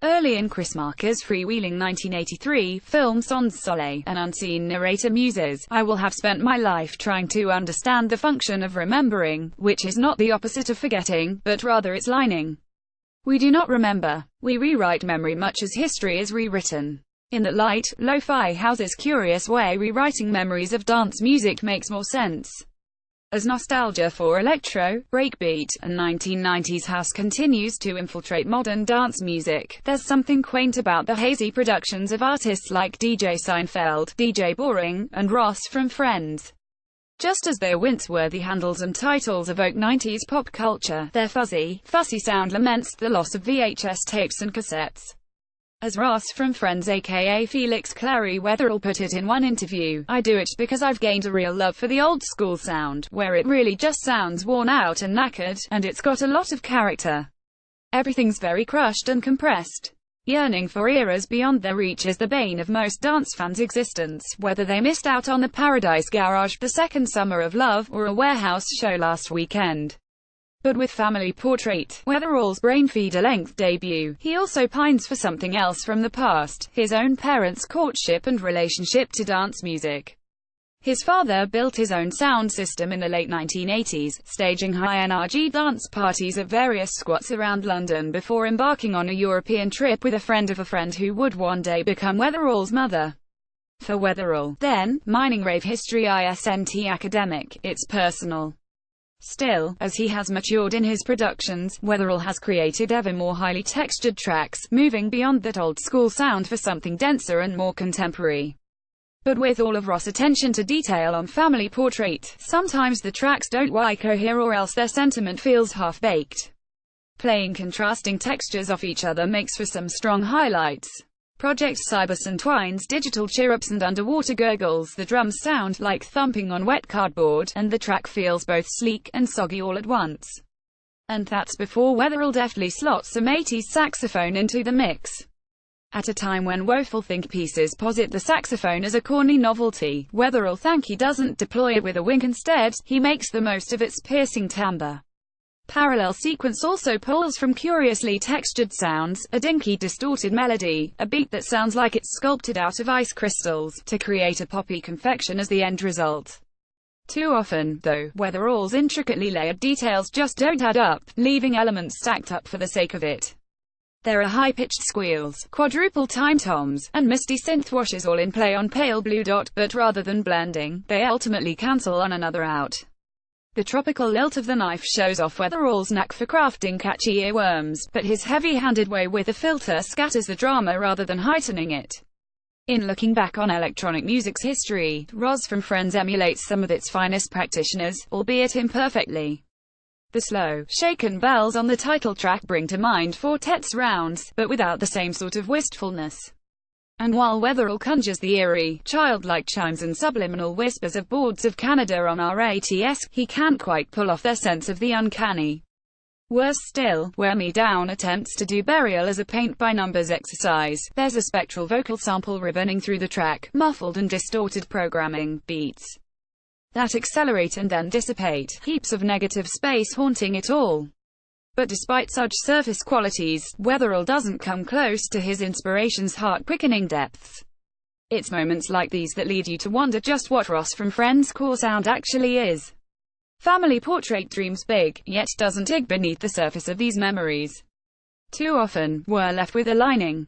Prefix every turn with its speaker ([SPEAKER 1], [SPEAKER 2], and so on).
[SPEAKER 1] Early in Chris Marker's freewheeling 1983 film Sans Soleil, an unseen narrator muses, "I will have spent my life trying to understand the function of remembering, which is not the opposite of forgetting, but rather its lining. We do not remember. We rewrite memory much as history is rewritten." In that light, Lo-Fi House's curious way rewriting memories of dance music makes more sense. As nostalgia for electro, breakbeat, and 1990s house continues to infiltrate modern dance music, there's something quaint about the hazy productions of artists like DJ Seinfeld, DJ Boring, and Ross from Friends. Just as their wince-worthy handles and titles evoke 90s pop culture, their fuzzy, fussy sound laments the loss of VHS tapes and cassettes. As Ross from Friends aka Felix Clary Wetherell put it in one interview, "I do it because I've gained a real love for the old-school sound, where it really just sounds worn out and knackered, and it's got a lot of character. Everything's very crushed and compressed." Yearning for eras beyond their reach is the bane of most dance fans' existence, whether they missed out on the Paradise Garage, the Second Summer of Love, or a Warehouse show last weekend. But with Family Portrait, Wetherall's brain-feeder-length debut, he also pines for something else from the past, his own parents' courtship and relationship to dance music. His father built his own sound system in the late 1980s, staging high-energy dance parties at various squats around London before embarking on a European trip with a friend of a friend who would one day become Wetherall's mother. For Wetherall, then, mining rave history isn't academic, it's personal. Still, as he has matured in his productions, Wetherall has created ever more highly textured tracks, moving beyond that old-school sound for something denser and more contemporary. But with all of Ross' attention to detail on Family Portrait, sometimes the tracks don't quite cohere or else their sentiment feels half-baked. Playing contrasting textures off each other makes for some strong highlights. Project Cybus entwines digital chirrups and underwater gurgles, the drums sound like thumping on wet cardboard, and the track feels both sleek and soggy all at once. And that's before Wetherall deftly slots some 80s saxophone into the mix. At a time when woeful think pieces posit the saxophone as a corny novelty, Wetherall thankfully doesn't deploy it with a wink. Instead, he makes the most of its piercing timbre. Parallel Sequence also pulls from curiously textured sounds, a dinky distorted melody, a beat that sounds like it's sculpted out of ice crystals, to create a poppy confection as the end result. Too often, though, Wetherall's intricately layered details just don't add up, leaving elements stacked up for the sake of it. There are high-pitched squeals, quadruple time toms, and misty synth washes all in play on Pale Blue Dot, but rather than blending, they ultimately cancel one another out. The tropical lilt of the knife shows off Wetherall's knack for crafting catchy earworms, but his heavy-handed way with the filter scatters the drama rather than heightening it. In looking back on electronic music's history, Ross from Friends emulates some of its finest practitioners, albeit imperfectly. The slow, shaken bells on the title track bring to mind Fortet's rounds, but without the same sort of wistfulness. And while Wetherall conjures the eerie, childlike chimes and subliminal whispers of Boards of Canada on RATS, he can't quite pull off their sense of the uncanny. Worse still, Wear Me Down attempts to do Burial as a paint-by-numbers exercise. There's a spectral vocal sample ribboning through the track, muffled and distorted programming, beats that accelerate and then dissipate, heaps of negative space haunting it all. But despite such surface qualities, Wetherall doesn't come close to his inspiration's heart-quickening depths. It's moments like these that lead you to wonder just what Ross from Friends' core sound actually is. Family Portrait dreams big, yet doesn't dig beneath the surface of these memories. Too often, we're left with a lining.